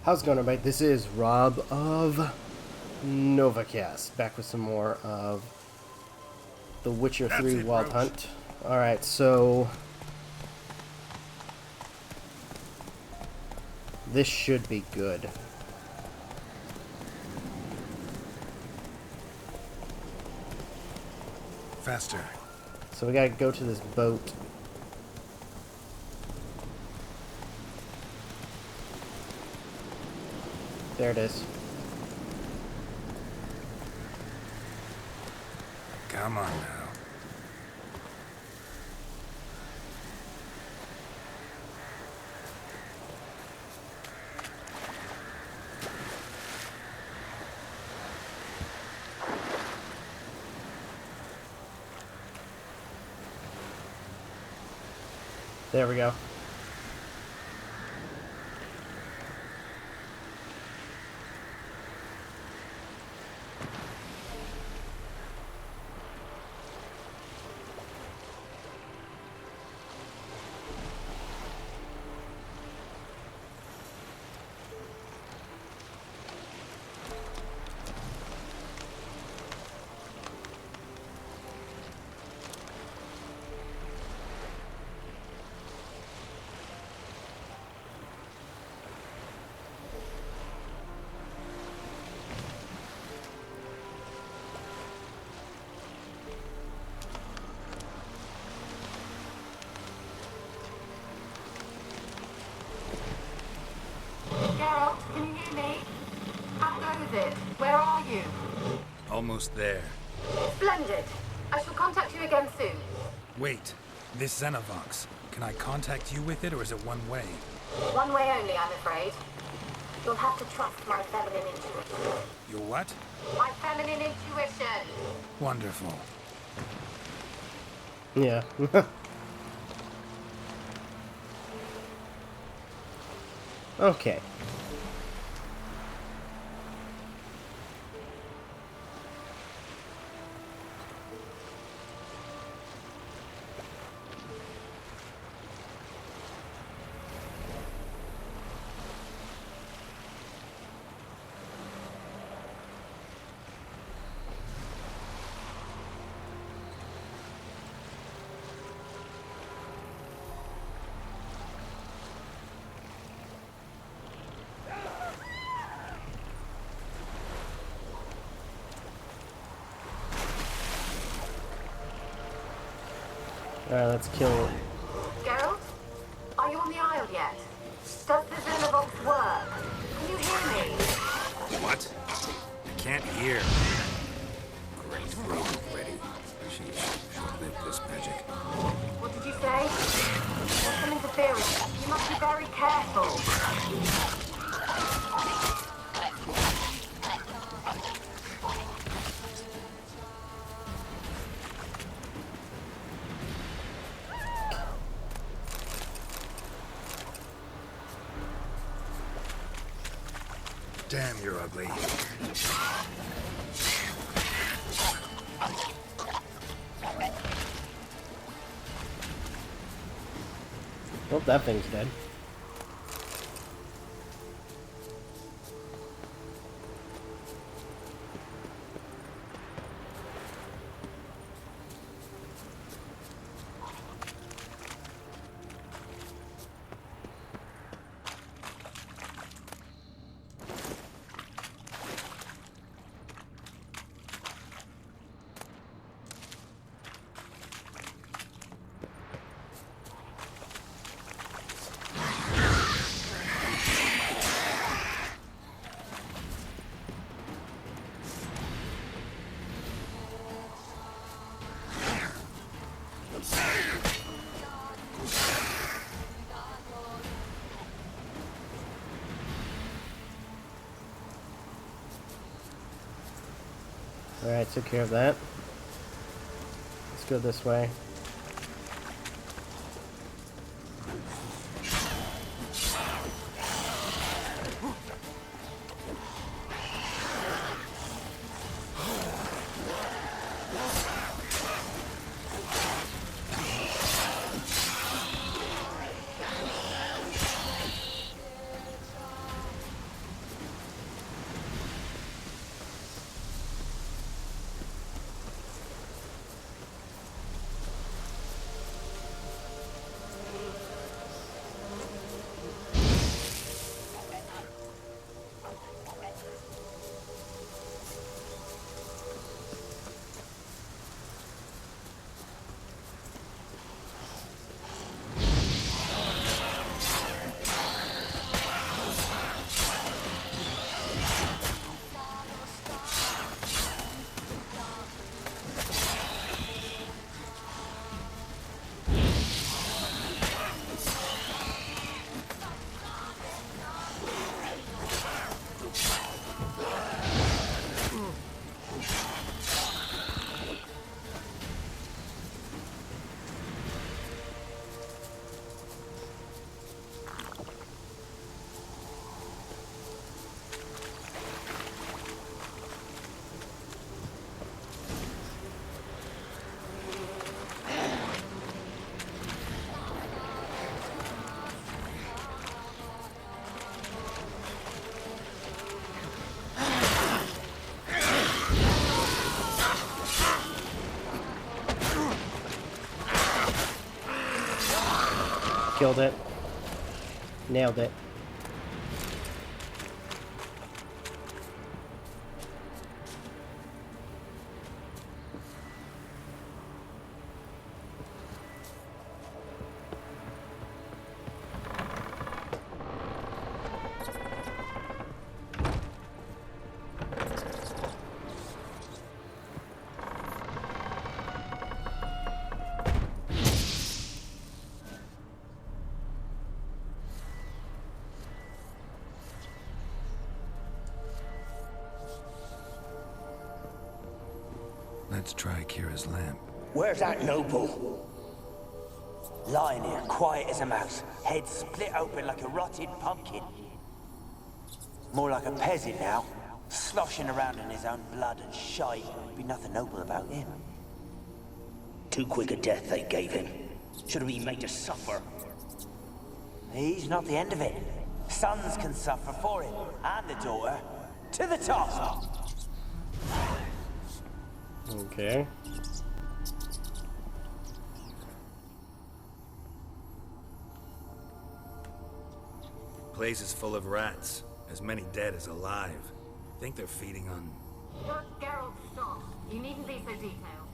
How's it going, everybody? This is Rob of Novakast, back with some more of The Witcher 3 Wild Hunt. Alright, so this should be good. Faster. So we gotta go to this boat. There it is. Come on now. There we go. Can you hear me? How goes it? Where are you? Almost there. Splendid. I shall contact you again soon. Wait. This Xenovox. Can I contact you with it, or is it one way? One way only, I'm afraid. You'll have to trust my feminine intuition. Your what? My feminine intuition. Wonderful. Yeah. Okay. Alright, let's kill it. Geralt? Are you on the Isle yet? Does the Xenovox work? Can you hear me? What? I can't hear. Great rogue ready. Sheesh. Short-lived this magic. What did you say? There's some interference. You must be very careful. Damn, you're ugly. Oh, that thing's dead. Alright, took care of that. Let's go this way. Killed it. Nailed it. Let's try Kira's lamp. Where's that noble? Lying here, quiet as a mouse, head split open like a rotted pumpkin. More like a peasant now, sloshing around in his own blood and shite. Be nothing noble about him. Too quick a death they gave him. Should have been made to suffer. He's not the end of it. Sons can suffer for him, and the daughter. To the top! Okay. Place is full of rats, as many dead as alive. Think they're feeding on... Geralt, stop. You needn't be so detailed.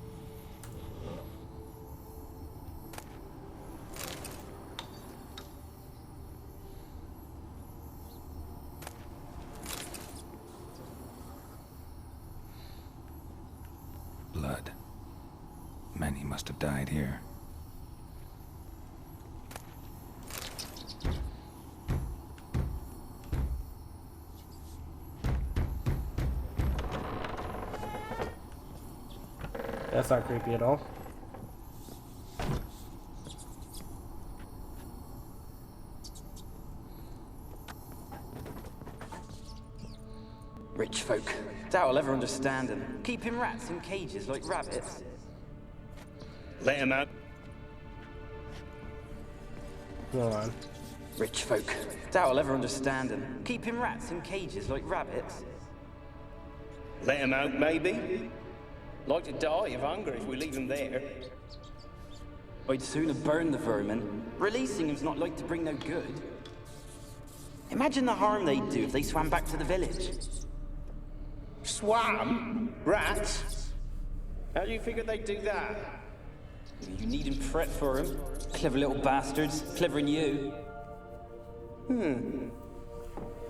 blood. Many must have died here. That's not creepy at all. Rich folk. Doubt I'll ever understand them. Keeping rats in cages like rabbits. Let him out. Go on. Rich folk. Doubt I'll ever understand them. Keeping rats in cages like rabbits. Let him out, maybe. Like to die of hunger if we leave him there. I'd sooner burn the vermin. Releasing him's not like to bring no good. Imagine the harm they'd do if they swam back to the village. Swam? Rats? How do you figure they'd do that? You needn't fret for him. Clever little bastards. Clever than you.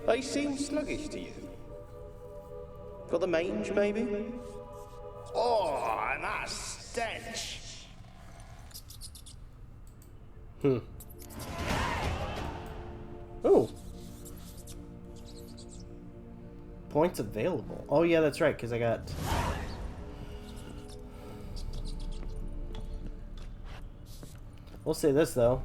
They seem sluggish to you. Got the mange, maybe? Oh, and that stench! Ooh. Points available. Oh yeah, that's right, because I got... We'll say this, though.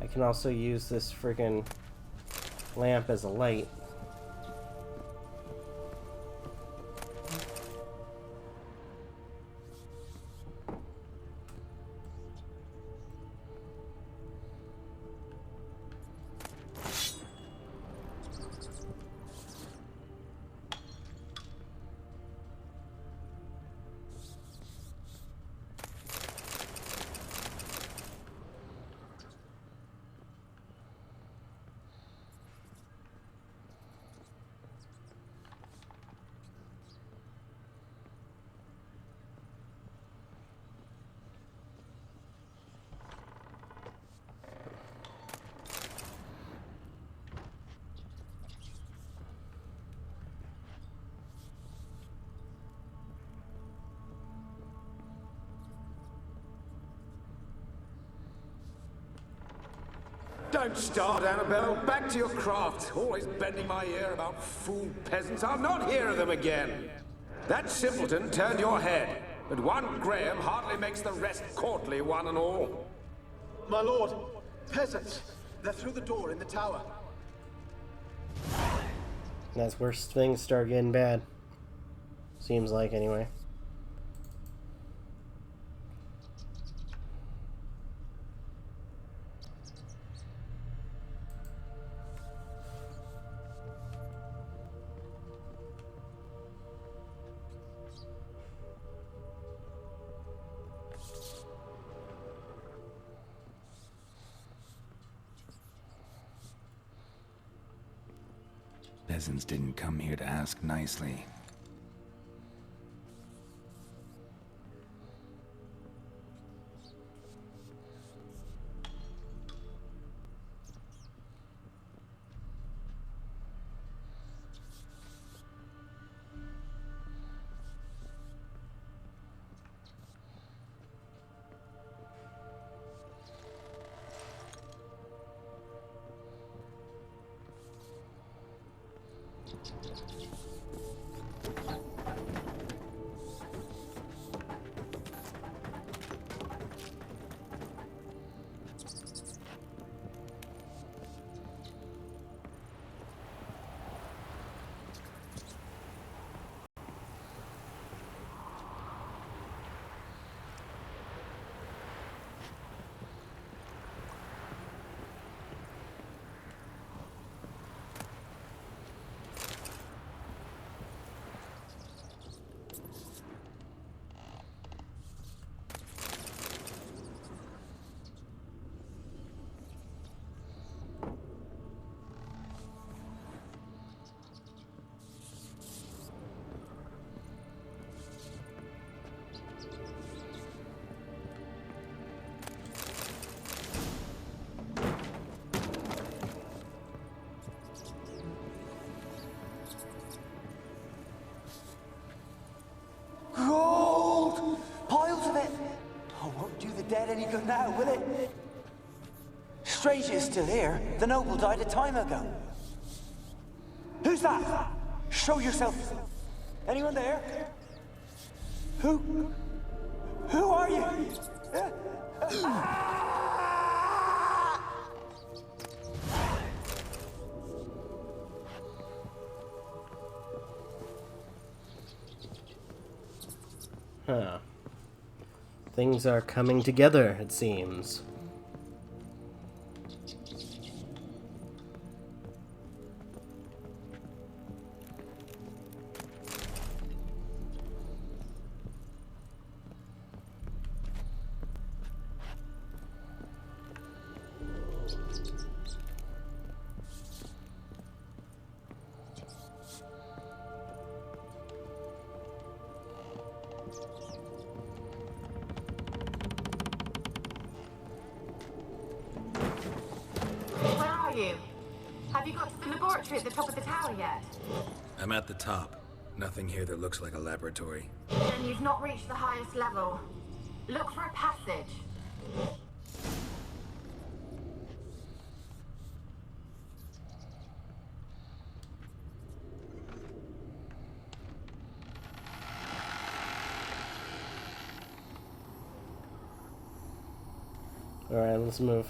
I can also use this friggin' lamp as a light. Don't start, Annabelle. Back to your craft. Always bending my ear about fool peasants. I'll not hear of them again. That simpleton turned your head, but one Graham hardly makes the rest courtly, one and all. My lord, peasants. They're through the door in the tower. That's where things start getting bad. Seems like, anyway. Peasants didn't come here to ask nicely. Gold! Piles of it! Oh, won't do the dead any good now, will it? Strange it's still here. The noble died a time ago. Who's that? Show yourself. Anyone there? Who? Who are you? Huh. Things are coming together, it seems. Where are you? Have you got to the laboratory at the top of the tower yet? I'm at the top. Nothing here that looks like a laboratory. Then you've not reached the highest level. Look for a passage. Alright, let's move.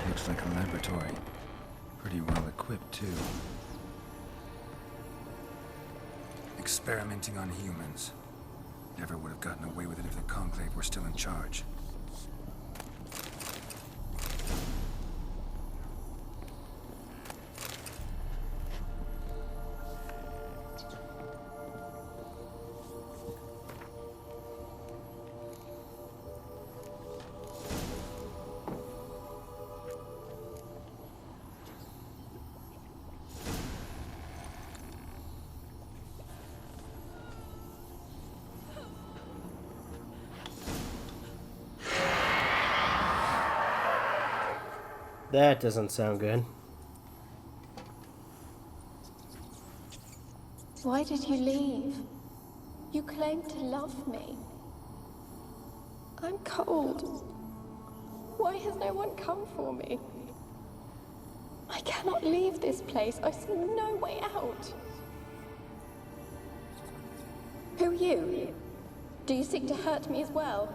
Looks like a laboratory. Pretty well equipped, too. Experimenting on humans. Never would have gotten away with it if the Conclave were still in charge. That doesn't sound good. Why did you leave? You claimed to love me. I'm cold. Why has no one come for me? I cannot leave this place. I see no way out. Who are you? Do you seek to hurt me as well?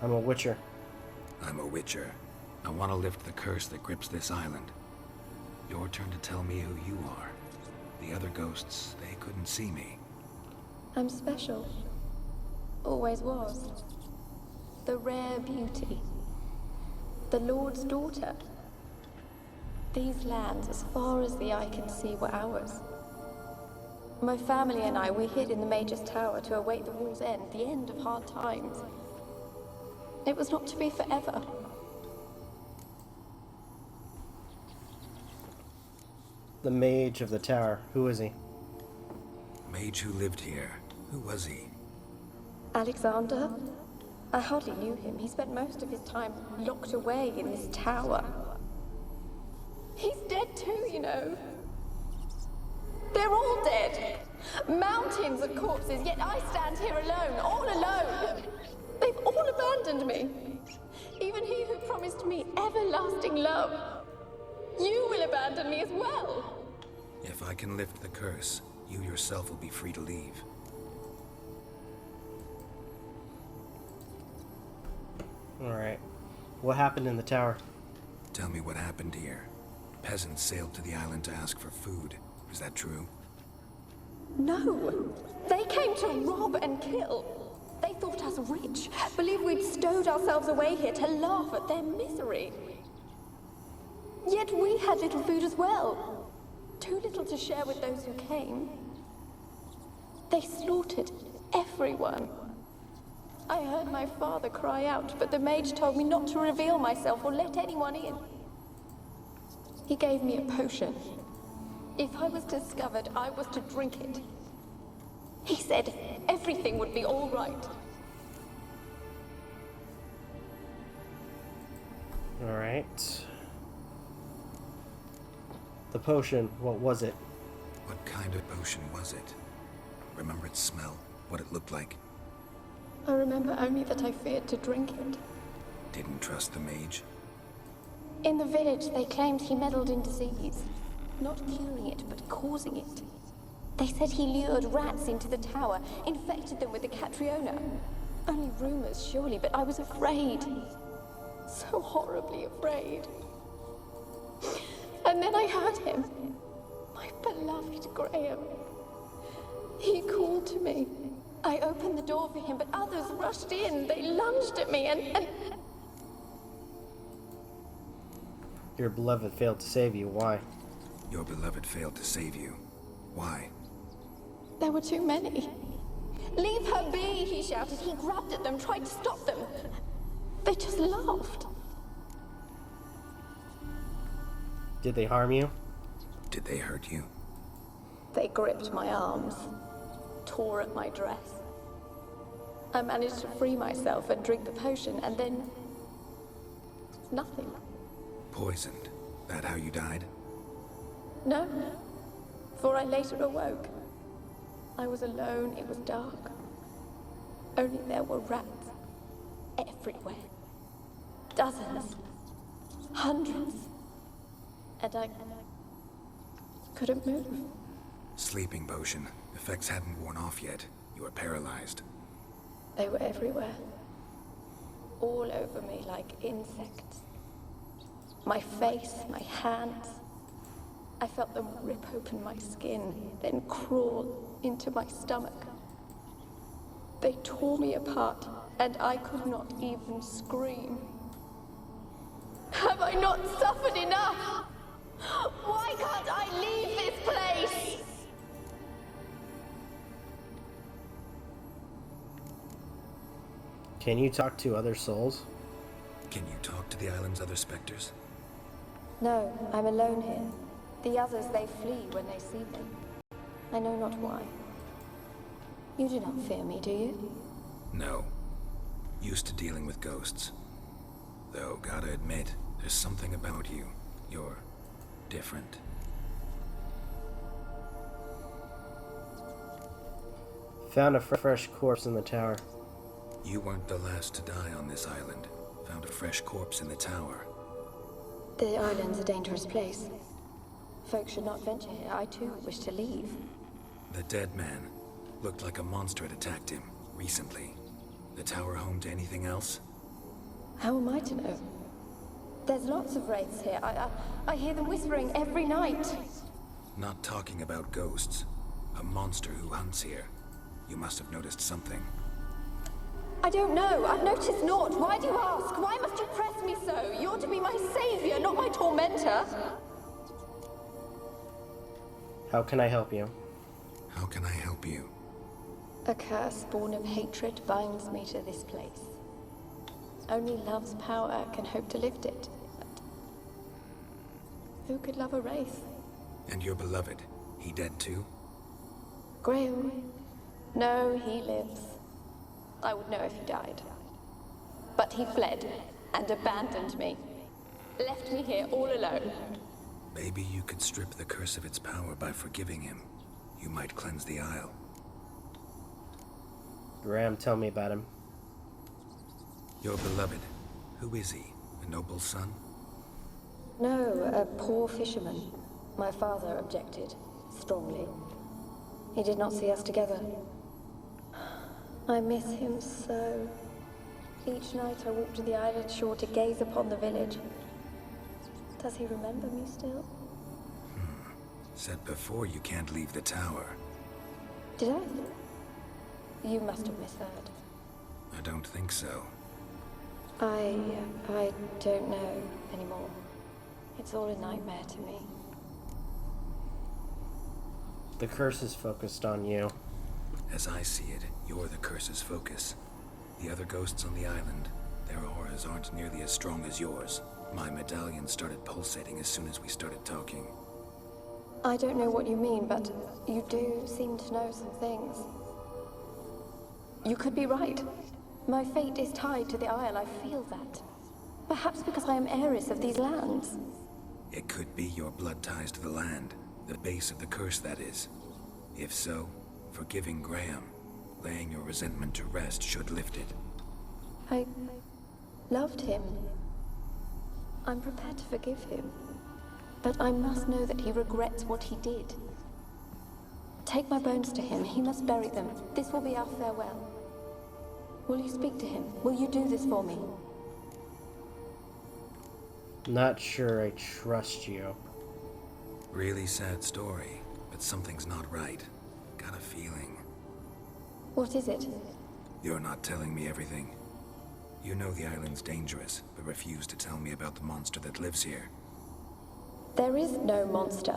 I'm a witcher. I'm a witcher. I want to lift the curse that grips this island. Your turn to tell me who you are. The other ghosts, they couldn't see me. I'm special. Always was. The rare beauty. The Lord's daughter. These lands, as far as the eye can see, were ours. My family and I, we hid in the Mage's Tower to await the war's end, the end of hard times. It was not to be forever. The Mage of the Tower. Who is he? Mage who lived here. Who was he? Alexander? I hardly knew him. He spent most of his time locked away in this tower. He's dead too, you know. They're all dead. Mountains of corpses, yet I stand here alone, all alone. They've all abandoned me. Even he who promised me everlasting love. You will abandon me as well. If I can lift the curse, you yourself will be free to leave. Alright. What happened in the tower? Tell me what happened here. Peasants sailed to the island to ask for food. Is that true? No. They came to rob and kill. They thought us rich, believed we'd stowed ourselves away here to laugh at their misery. Yet we had little food as well. Too little to share with those who came. They slaughtered everyone. I heard my father cry out, but the mage told me not to reveal myself or let anyone in. He gave me a potion. If I was discovered, I was to drink it. He said everything would be all right. Alright. The potion, what was it? What kind of potion was it? Remember its smell? What it looked like? I remember only that I feared to drink it. Didn't trust the mage? In the village, they claimed he meddled in disease. Not curing it, but causing it. They said he lured rats into the tower, infected them with the Catriona. Only rumors, surely, but I was afraid. So horribly afraid. And then I heard him. My beloved Graham. He called to me. I opened the door for him, but others rushed in. They lunged at me and... Your beloved failed to save you. Why? Your beloved failed to save you. Why? There were too many. Leave her be, he shouted. He grabbed at them, tried to stop them. They just laughed. Did they harm you? Did they hurt you? They gripped my arms, tore at my dress. I managed to free myself and drink the potion, and then... nothing. Poisoned. That how you died? No, for I later awoke. I was alone, it was dark. Only there were rats. Everywhere. Dozens. Hundreds. And I couldn't move. Sleeping potion. Effects hadn't worn off yet. You were paralyzed. They were everywhere. All over me like insects. My face, my hands. I felt them rip open my skin, then crawl into my stomach. They tore me apart, and I could not even scream. Have I not suffered enough? Why can't I leave this place? Can you talk to other souls? Can you talk to the island's other specters? No, I'm alone here. The others, they flee when they see me. I know not why. You do not fear me, do you? No. Used to dealing with ghosts. Though, gotta admit, there's something about you. You're different. Found a fresh corpse in the tower. You weren't the last to die on this island. Found a fresh corpse in the tower. The island's a dangerous place. Folk should not venture here. I too wish to leave. The dead man. Looked like a monster had attacked him, recently. The tower home to anything else? How am I to know? There's lots of wraiths here. I hear them whispering every night. Not talking about ghosts. A monster who hunts here. You must have noticed something. I don't know. I've noticed naught. Why do you ask? Why must you press me so? You're to be my savior, not my tormentor. How can I help you? How can I help you? A curse born of hatred binds me to this place. Only love's power can hope to lift it. But who could love a wraith? And your beloved, he dead too? Graham? No, he lives. I would know if he died. But he fled and abandoned me. Left me here all alone. Maybe you could strip the curse of its power by forgiving him. You might cleanse the Isle. Graham, tell me about him. Your beloved, who is he? A noble son? No, a poor fisherman. My father objected, strongly. He did not see us together. I miss him so. Each night I walk to the island shore to gaze upon the village. Does he remember me still? Said before you can't leave the tower. Did I? You must have misheard. I don't think so. I don't know anymore. It's all a nightmare to me. The curse is focused on you. As I see it, you're the curse's focus. The other ghosts on the island, their auras aren't nearly as strong as yours. My medallion started pulsating as soon as we started talking. I don't know what you mean, but you do seem to know some things. You could be right. My fate is tied to the Isle, I feel that. Perhaps because I am heiress of these lands. It could be your blood ties to the land, the base of the curse, that is. If so, forgiving Graham, laying your resentment to rest should lift it. I loved him. I'm prepared to forgive him. But I must know that he regrets what he did. Take my bones to him. He must bury them. This will be our farewell. Will you speak to him? Will you do this for me? Not sure I trust you. Really sad story, but something's not right. Got a feeling. What is it? You're not telling me everything. You know the island's dangerous, but refuse to tell me about the monster that lives here. There is no monster.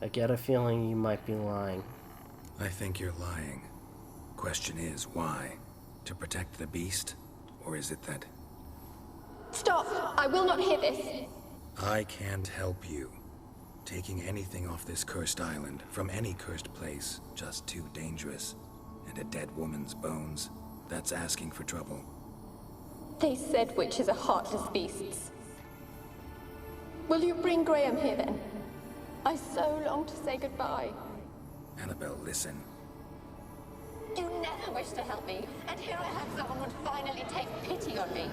I get a feeling you might be lying. I think you're lying. Question is, why? To protect the beast? Or is it that... Stop! I will not hear this! I can't help you. Taking anything off this cursed island, from any cursed place, just too dangerous. And a dead woman's bones, that's asking for trouble. They said witches are heartless beasts. Will you bring Graham here then? I so long to say goodbye. Annabelle, listen. You never wished to help me, and here I have someone would finally take pity on me.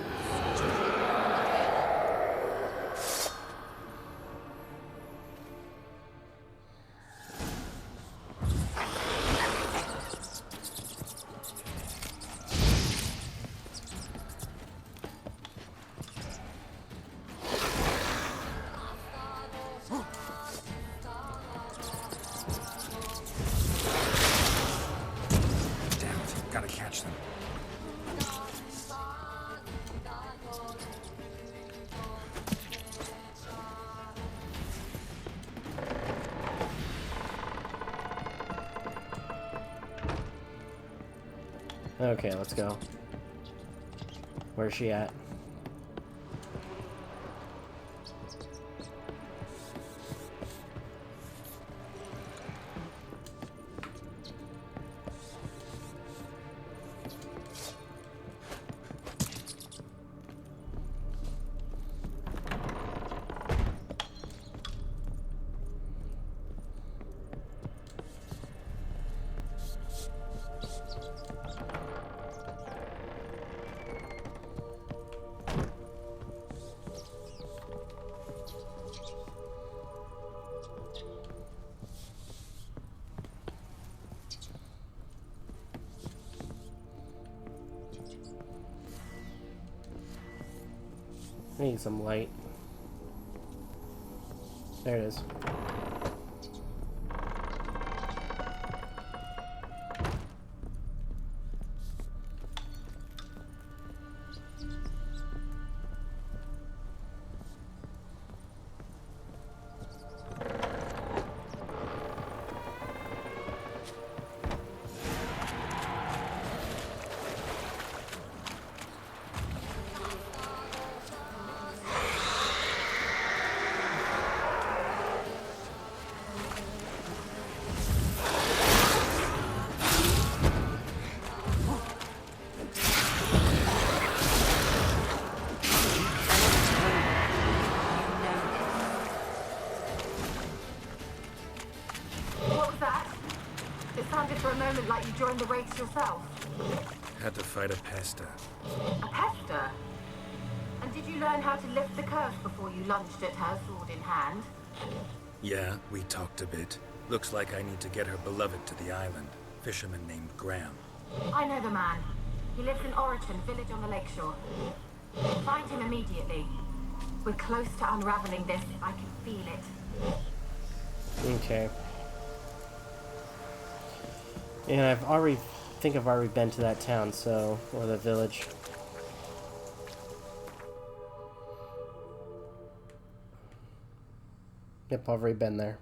Gotta catch them. Okay, let's go. Where's she at? I need some light. There it is. For a moment like you joined the race yourself. Had to fight a pester. A pester? And did you learn how to lift the curse before you lunged at her, sword in hand? Yeah, we talked a bit. Looks like I need to get her beloved to the island. Fisherman named Graham. I know the man. He lives in Oriton, village on the lakeshore. Find him immediately. We're close to unraveling this. I can feel it. Okay. And I've already been to that town, so, or the village. Yep, I've already been there.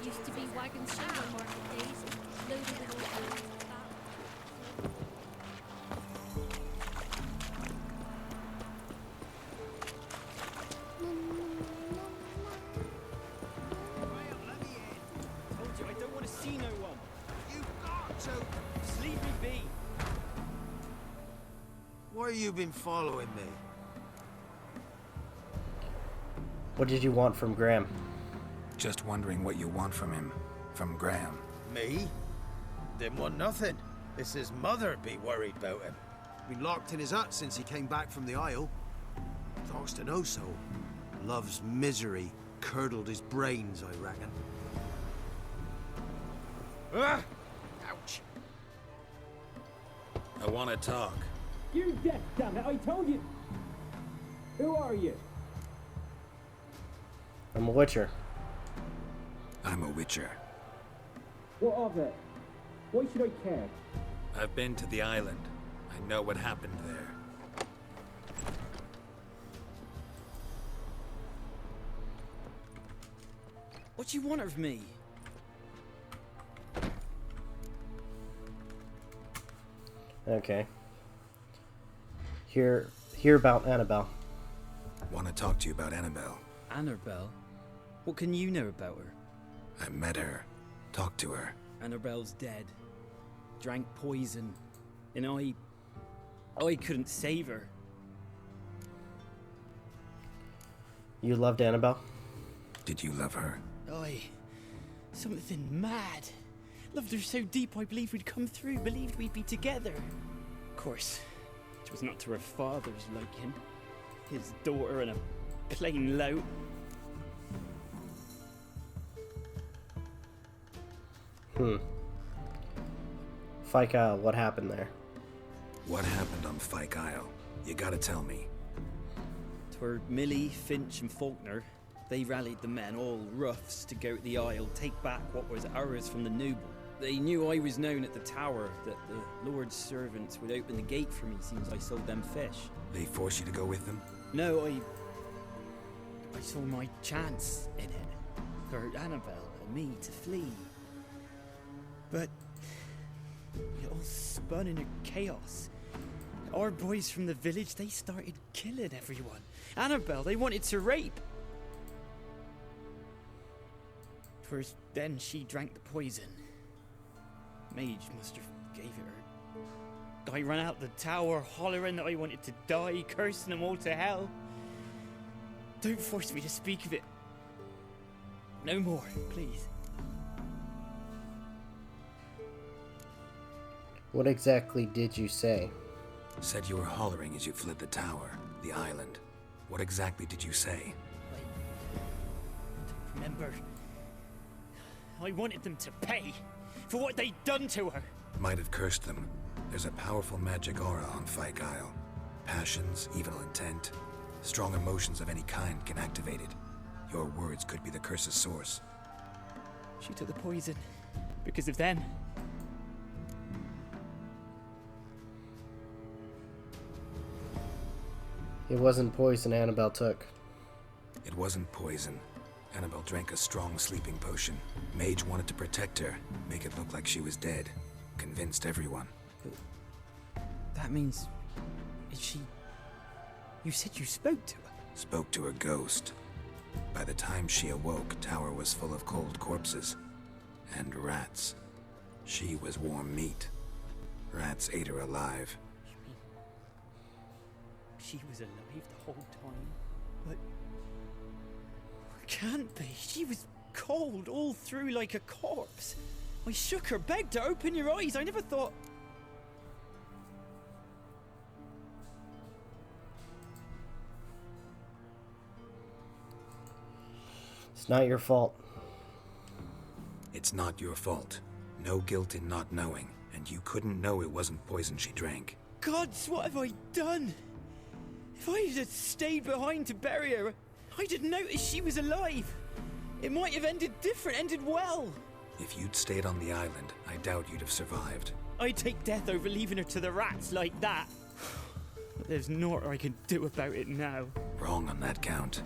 Used to be wagon shower market days, loaded with all kinds of that. Told you I don't want to see no one. You've got to. Just leave me be. Why you been following me? What did you want from Graham? Just wondering what you want from him. From Graham. Me? Didn't want nothing. It's his mother be worried about him. Been locked in his hut since he came back from the Isle. Talks to no soul. Love's misery curdled his brains, I reckon. Ah! Ouch. I want to talk. You're deaf, damn it! I told you. Who are you? I'm a witcher. I'm a witcher. What of it? Why should I care? I've been to the island. I know what happened there. What do you want of me? Okay. Hear about Annabelle. Want to talk to you about Annabelle. Annabelle? What can you know about her? I met her. Talked to her. Annabelle's dead. Drank poison. And I couldn't save her. You loved Annabelle? Did you love her? Something mad. Loved her so deep I believed we'd come through, believed we'd be together. Of course, it was not to her father's liking. His daughter and a plain lout. Fyke Isle, what happened there? What happened on Fyke Isle? You gotta tell me. 'Twere Millie, Finch and Faulkner. They rallied the men, all roughs, to go to the Isle, take back what was ours from the noble. They knew I was known at the tower, that the Lord's servants would open the gate for me since I sold them fish. They forced you to go with them? No, I saw my chance in it. For Annabelle and me to flee. But it all spun into chaos. Our boys from the village, they started killing everyone. Annabelle, they wanted to rape. 'Twas then she drank the poison. Mage must have gave it her. I ran out the tower hollering that I wanted to die, cursing them all to hell. Don't force me to speak of it. No more, please. What exactly did you say? Said you were hollering as you fled the tower, the island. What exactly did you say? Remember, I wanted them to pay for what they'd done to her. Might have cursed them. There's a powerful magic aura on Phayn. Passions, evil intent, strong emotions of any kind can activate it. Your words could be the curse's source. She took the poison because of them. It wasn't poison Annabelle took. It wasn't poison. Annabelle drank a strong sleeping potion. Mage wanted to protect her, make it look like she was dead. Convinced everyone. That means... Is she... You said you spoke to her? Spoke to a ghost. By the time she awoke, Tower was full of cold corpses. And rats. She was warm meat. Rats ate her alive. You mean... She was alive the whole time? But... Can't be. She was cold all through like a corpse. I shook her, begged her, open your eyes. I never thought... It's not your fault. It's not your fault. No guilt in not knowing, and you couldn't know it wasn't poison she drank. Gods, what have I done? If I had stayed behind to bury her, I'd have noticed she was alive. It might have ended different, ended well. If you'd stayed on the island, I doubt you'd have survived. I'd take death over leaving her to the rats like that. But there's naught I can do about it now. Wrong on that count.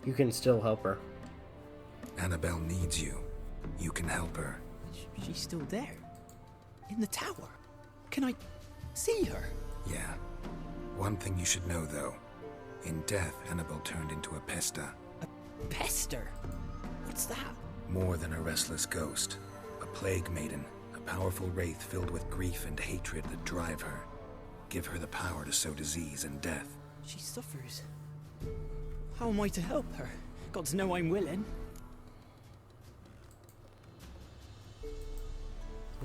You can still help her. Annabelle needs you. You can help her. She's still there. In the tower. Can I see her? Yeah. One thing you should know, though. In death, Annabelle turned into a pesta. A pester? What's that? More than a restless ghost. A plague maiden. A powerful wraith filled with grief and hatred that drive her. Give her the power to sow disease and death. She suffers. How am I to help her? Gods know I'm willing.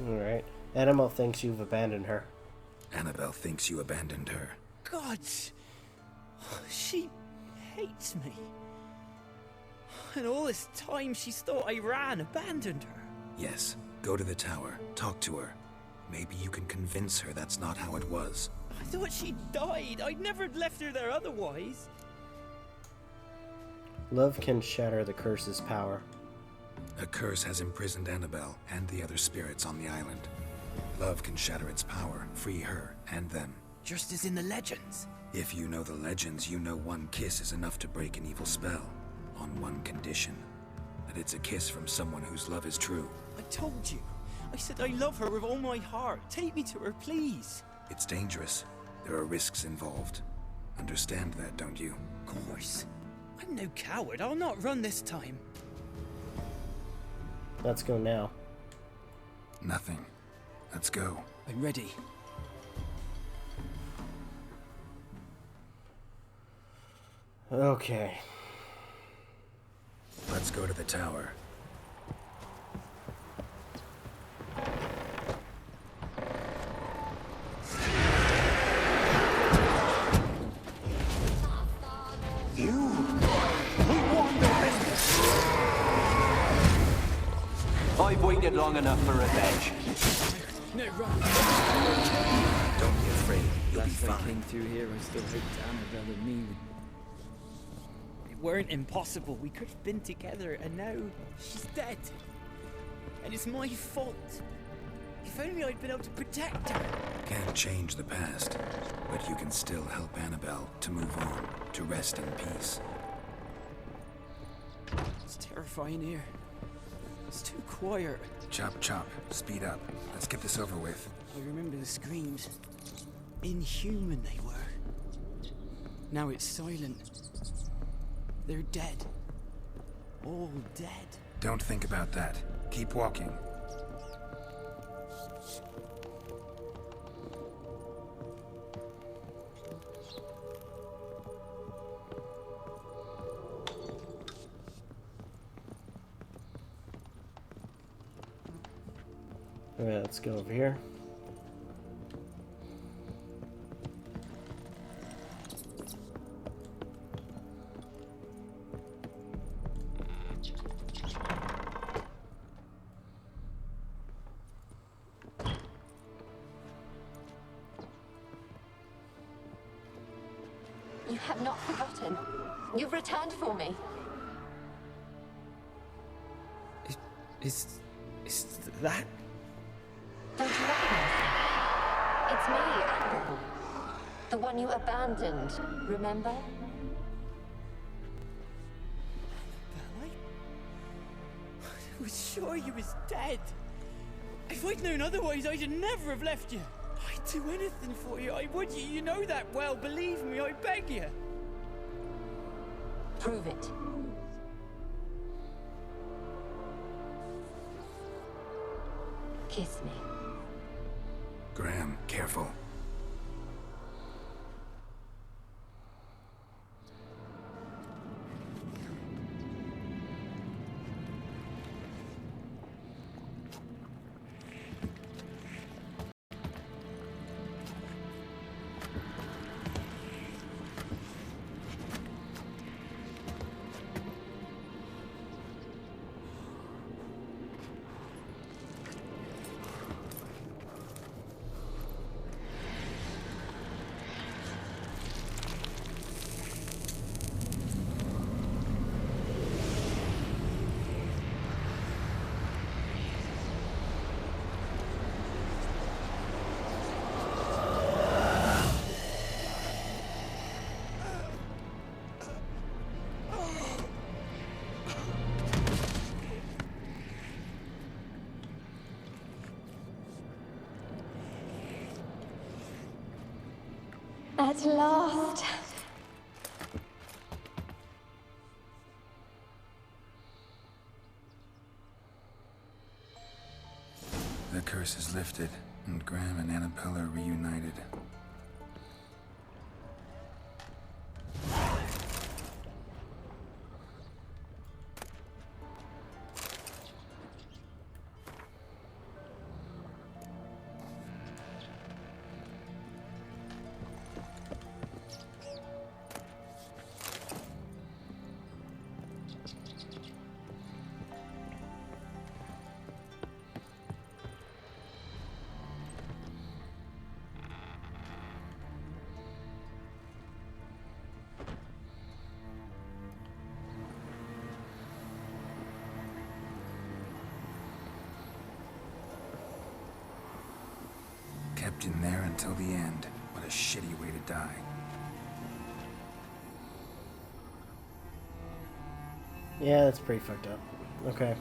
Alright. Annabelle thinks you've abandoned her. Annabelle thinks you abandoned her. Gods! She hates me. And all this time she's thought I abandoned her. Yes. Go to the tower. Talk to her. Maybe you can convince her that's not how it was. I thought she died. I'd never left her there otherwise. Love can shatter the curse's power. A curse has imprisoned Annabelle and the other spirits on the island. Love can shatter its power, free her and them. Just as in the legends. If you know the legends, you know one kiss is enough to break an evil spell. On one condition. That it's a kiss from someone whose love is true. I told you. I said I love her with all my heart. Take me to her, please. It's dangerous. There are risks involved. Understand that, don't you? Of course. I'm no coward. I'll not run this time. Let's go now. Nothing. Let's go. I'm ready. Okay. Let's go to the tower. I've waited long enough for revenge. No, run. Don't be afraid. You'll be Last I fine. came through here, I still hoped Annabelle and me would... It weren't impossible. We could have been together, and now she's dead. And it's my fault. If only I'd been able to protect her. Can't change the past, but you can still help Annabelle to move on, to rest in peace. It's terrifying here. It's too quiet. Chop, chop. Speed up. Let's get this over with. I remember the screams. Inhuman they were. Now it's silent. They're dead. All dead. Don't think about that. Keep walking. Alright, let's go over here. You have not forgotten. You've returned for me. Is that? Don't you recognize me? It's me, Annabelle. The one you abandoned, remember? I was sure you was dead. If I'd known otherwise, I'd never have left you. I'd do anything for you, I would. You know that well. Believe me, I beg you. Prove it. Kiss me. Graham, careful. At last. The curse is lifted, and Graham and Annabelle are reunited. Kept in there until the end. What a shitty way to die. Yeah, that's pretty fucked up. Okay.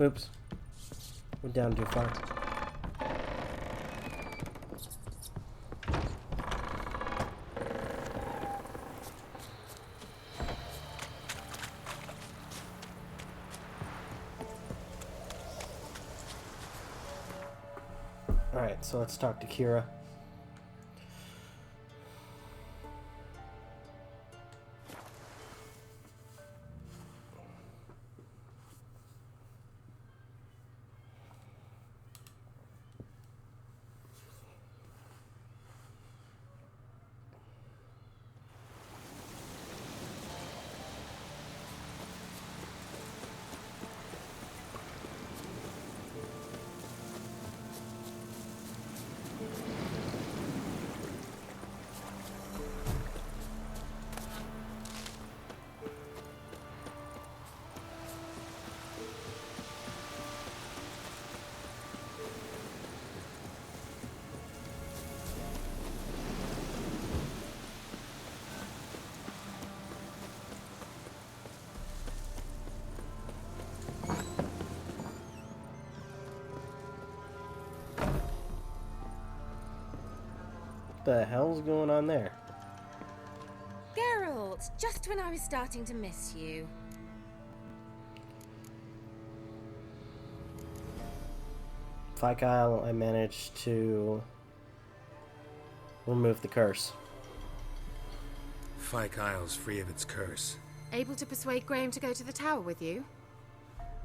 Oops. Went down too far. Alright, so let's talk to Kira. The hell's going on there? Geralt, just when I was starting to miss you. Kyle, I managed to remove the curse. Kyle's free of its curse. Able to persuade Graham to go to the tower with you?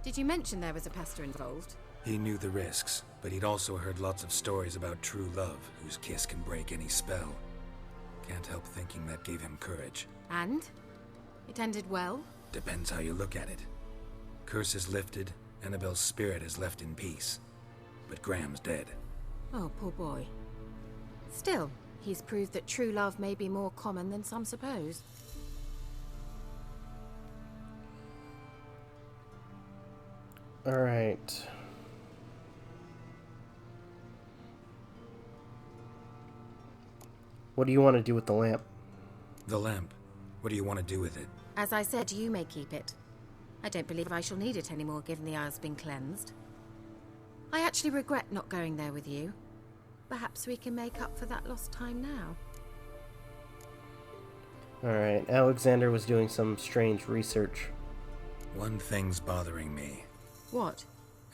Did you mention there was a pester involved? He knew the risks, but he'd also heard lots of stories about true love, whose kiss can break any spell. Can't help thinking that gave him courage. And? It ended well? Depends how you look at it. Curse is lifted, Annabelle's spirit is left in peace. But Graham's dead. Oh, poor boy. Still, he's proved that true love may be more common than some suppose. Alright. What do you want to do with the lamp? The lamp? What do you want to do with it? As I said, you may keep it. I don't believe I shall need it anymore, given the Isle's been cleansed. I actually regret not going there with you. Perhaps we can make up for that lost time now. Alright, Alexander was doing some strange research. One thing's bothering me. What?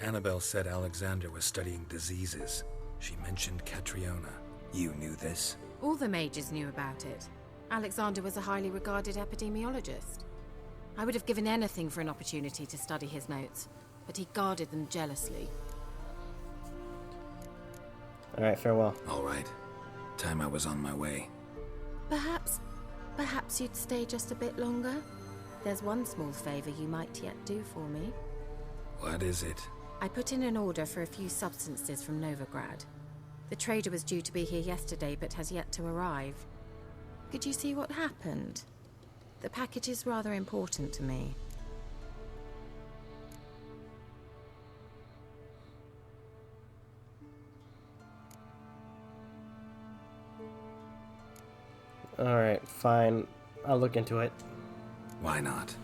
Annabelle said Alexander was studying diseases. She mentioned Catriona. You knew this? All the mages knew about it. Alexander was a highly regarded epidemiologist. I would have given anything for an opportunity to study his notes, but he guarded them jealously. Alright, farewell. Alright. Time I was on my way. Perhaps you'd stay just a bit longer? There's one small favor you might yet do for me. What is it? I put in an order for a few substances from Novigrad. The trader was due to be here yesterday, but has yet to arrive. Could you see what happened? The package is rather important to me. Alright, fine. I'll look into it. Why not?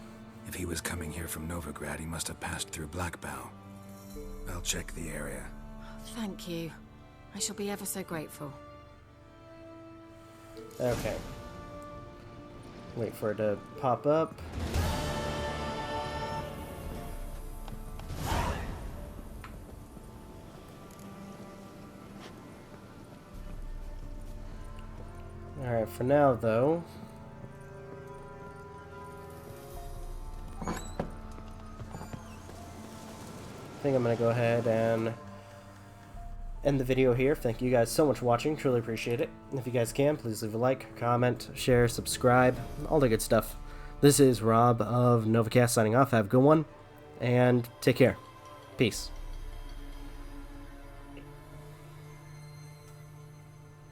If he was coming here from Novigrad, he must have passed through Blackbough. I'll check the area. Thank you. I shall be ever so grateful. Okay. Wait for it to pop up. Alright, for now though, I think I'm going to go ahead and end the video here. Thank you guys so much for watching. Truly appreciate it. If you guys can, please leave a like, comment, share, subscribe, all the good stuff. This is Rob of Novakast signing off. Have a good one, and take care. Peace.